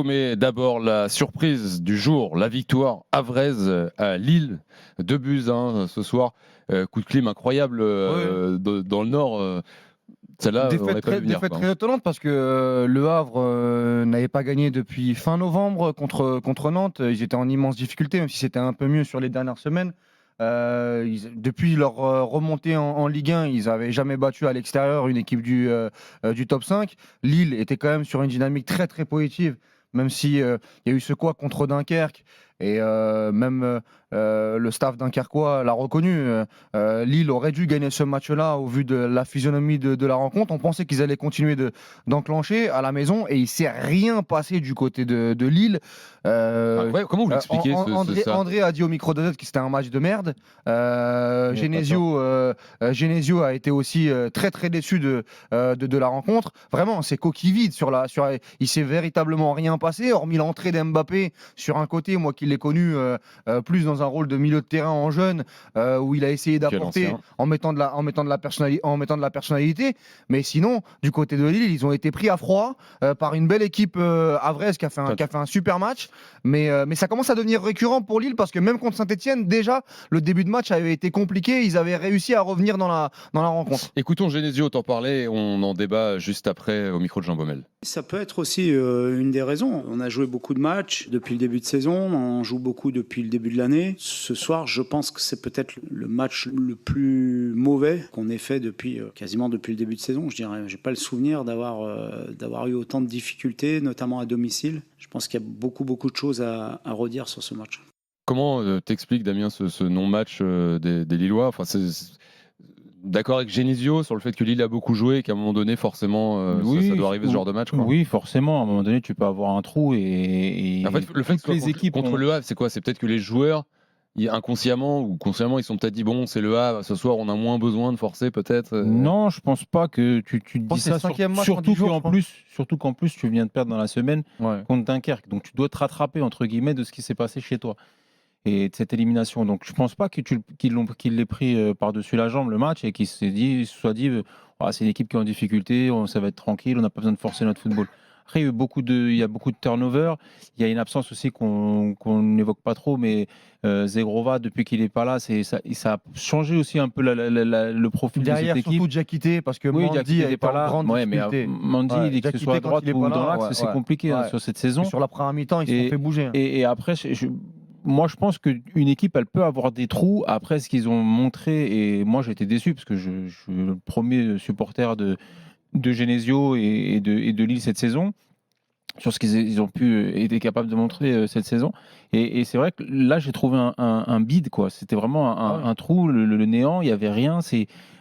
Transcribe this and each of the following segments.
Mais d'abord, la surprise du jour, la victoire Avrez à Lille, 2-1 ce soir. Coup de clim incroyable dans le Nord. Celle-là, on n'avait pas vu venir. Défaite très étonnante parce que Le Havre n'avait pas gagné depuis fin novembre contre Nantes. Ils étaient en immense difficulté, même si c'était un peu mieux sur les dernières semaines. Depuis leur remontée en Ligue 1, ils n'avaient jamais battu à l'extérieur une équipe du top 5. Lille était quand même sur une dynamique très très positive, même si il y a eu ce quoi contre Dunkerque. Et même le staff dunkerquois l'a reconnu. Lille aurait dû gagner ce match-là au vu de la physionomie de la rencontre. On pensait qu'ils allaient continuer d'enclencher à la maison et il ne s'est rien passé du côté de Lille. Comment vous l'expliquez ça André a dit au micro de Z que c'était un match de merde. Genesio a été aussi très très déçu de la rencontre. Vraiment, c'est coquille vide il s'est véritablement rien passé, hormis l'entrée d'Mbappé sur un côté, moi qui l'ai connu plus dans un rôle de milieu de terrain en jeune, où il a essayé d'apporter en mettant de la personnalité. Mais sinon, du côté de Lille, ils ont été pris à froid par une belle équipe Avrez qui a fait un super match. Mais ça commence à devenir récurrent pour Lille parce que même contre Saint-Etienne, déjà, le début de match avait été compliqué. Ils avaient réussi à revenir dans la rencontre. Écoutons Genesio t'en parler. On en débat juste après au micro de Jean Baumel. Ça peut être aussi une des raisons. On a joué beaucoup de matchs depuis le début de saison. On joue beaucoup depuis le début de l'année. Ce soir, je pense que c'est peut-être le match le plus mauvais qu'on ait fait quasiment depuis le début de saison. Je dirais, j'ai pas le souvenir d'avoir eu autant de difficultés, notamment à domicile. Je pense qu'il y a beaucoup de choses à redire sur ce match. Comment t'expliques, Damien, ce non-match des Lillois? Enfin, d'accord avec Genesio sur le fait que Lille a beaucoup joué et qu'à un moment donné, forcément, ça doit arriver ce genre de match, quoi. Oui, forcément. À un moment donné, tu peux avoir un trou. En fait, le fait que les équipes contre le Havre, c'est quoi? C'est peut-être que les joueurs, inconsciemment ou consciemment, ils sont peut-être dit bon, c'est le Havre, ce soir, on a moins besoin de forcer, peut-être. Non, je pense pas que tu dis ça. Surtout qu'en plus, tu viens de perdre dans la semaine contre Dunkerque. Donc, tu dois te rattraper, entre guillemets, de ce qui s'est passé chez toi et de cette élimination. Donc, je pense pas qu'il l'ait pris par-dessus la jambe le match et qu'il se soit dit c'est une équipe qui est en difficulté, ça va être tranquille, on n'a pas besoin de forcer notre football. Après, il y a beaucoup de turnover. Il y a une absence aussi qu'on n'évoque pas trop, mais Zegrova, depuis qu'il n'est pas là, ça a changé aussi un peu le profil de cette équipe. Derrière, surtout Diakité, parce que Mandy n'est pas là. Mais Mandy, que ce soit à droite ou dans l'axe, c'est compliqué sur cette saison. Et sur la première mi-temps, ils se sont fait bouger. Et après, moi, je pense qu'une équipe, elle peut avoir des trous. Après, ce qu'ils ont montré, et moi, j'ai été déçu parce que je suis le premier supporter de Genesio et de Lille cette saison, sur ce qu'ils ont été capables de montrer cette saison. Et c'est vrai que là, j'ai trouvé un bide, quoi. C'était vraiment un trou, le néant. Il n'y avait rien.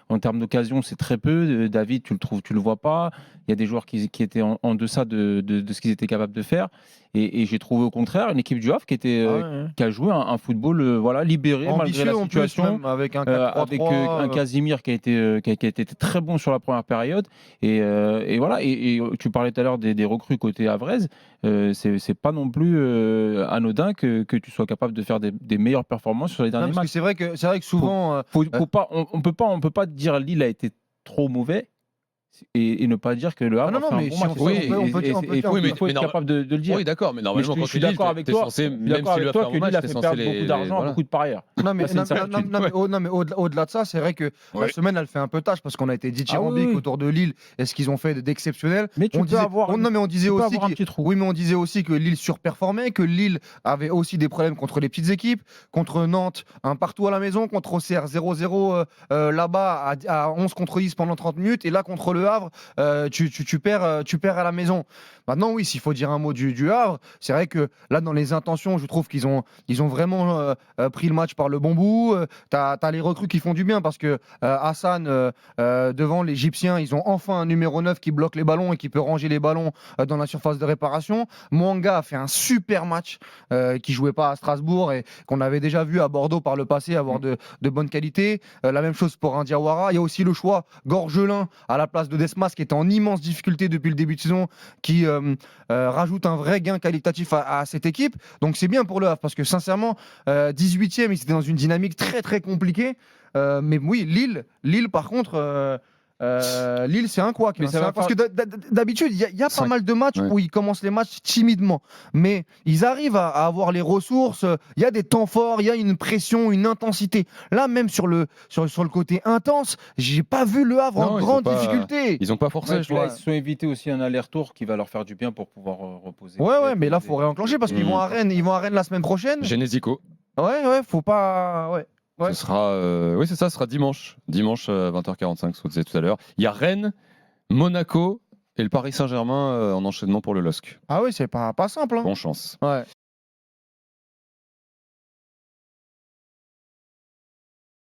En termes d'occasion, c'est très peu. David, tu le vois pas. Il y a des joueurs qui étaient en deçà de ce qu'ils étaient capables de faire. Et j'ai trouvé au contraire une équipe du Havre qui a joué un football libéré ambitieux, malgré la situation, avec un Casimir qui a été très bon sur la première période. Et voilà. Et tu parlais tout à l'heure des recrues côté Havrez. C'est pas non plus anodin que tu sois capable de faire des meilleures performances sur les derniers matchs. C'est vrai que souvent, on peut pas dire Lille a été trop mauvais et ne pas dire que le Havre a fait un bon match. Il faut être capable de le dire. Oui, d'accord, mais normalement, quand je suis d'accord avec toi. Censé, même si que Lille a fait perdre beaucoup d'argent à beaucoup de parieurs. Non, mais au-delà de ça, c'est vrai que la semaine, elle fait un peu tâche parce qu'on a été dithyrambique autour de Lille et ce qu'ils ont fait d'exceptionnel. Mais on disait aussi que Lille surperformait, que Lille avait aussi des problèmes contre les petites équipes, contre Nantes, un partout à la maison, contre Auxerre 0-0 là-bas à 11 contre 10 pendant 30 minutes, et là contre le Havre, tu perds à la maison. Maintenant, oui, s'il faut dire un mot du Havre, c'est vrai que là, dans les intentions, je trouve qu'ils ont vraiment pris le match par le bon bout. T'as les recrues qui font du bien parce que Hassan, devant l'Égyptien, ils ont enfin un numéro 9 qui bloque les ballons et qui peut ranger les ballons dans la surface de réparation. Mwanga a fait un super match qui jouait pas à Strasbourg et qu'on avait déjà vu à Bordeaux par le passé avoir de bonne qualité. La même chose pour Indiawara. Il y a aussi le choix Gorgelin à la place de Desmas qui est en immense difficulté depuis le début de saison, qui rajoute un vrai gain qualitatif à cette équipe. Donc c'est bien pour le Havre parce que sincèrement 18e, ils étaient dans une dynamique très très compliquée. Mais oui, Lille par contre Lille, c'est un couac. Mais Hein. ça va Parce que d'habitude, il y a pas mal de matchs où ils commencent les matchs timidement. Mais ils arrivent à avoir les ressources. Il y a des temps forts, il y a une pression, une intensité. Là, même sur le côté intense, j'ai pas vu Le Havre en grande difficulté. Ils n'ont pas forcé. Ils se sont évités aussi un aller-retour qui va leur faire du bien pour pouvoir reposer. Ouais, mais là, il faut réenclencher parce qu'ils vont à Rennes. Ils vont à Rennes la semaine prochaine. Genésico. Ouais, faut pas. Ouais. Ce sera, oui, c'est ça, ce sera dimanche. Dimanche 20h45, ce qu'on disait tout à l'heure. Il y a Rennes, Monaco et le Paris Saint-Germain en enchaînement pour le LOSC. Ah oui, c'est pas simple. Hein. Bonne chance. Ouais.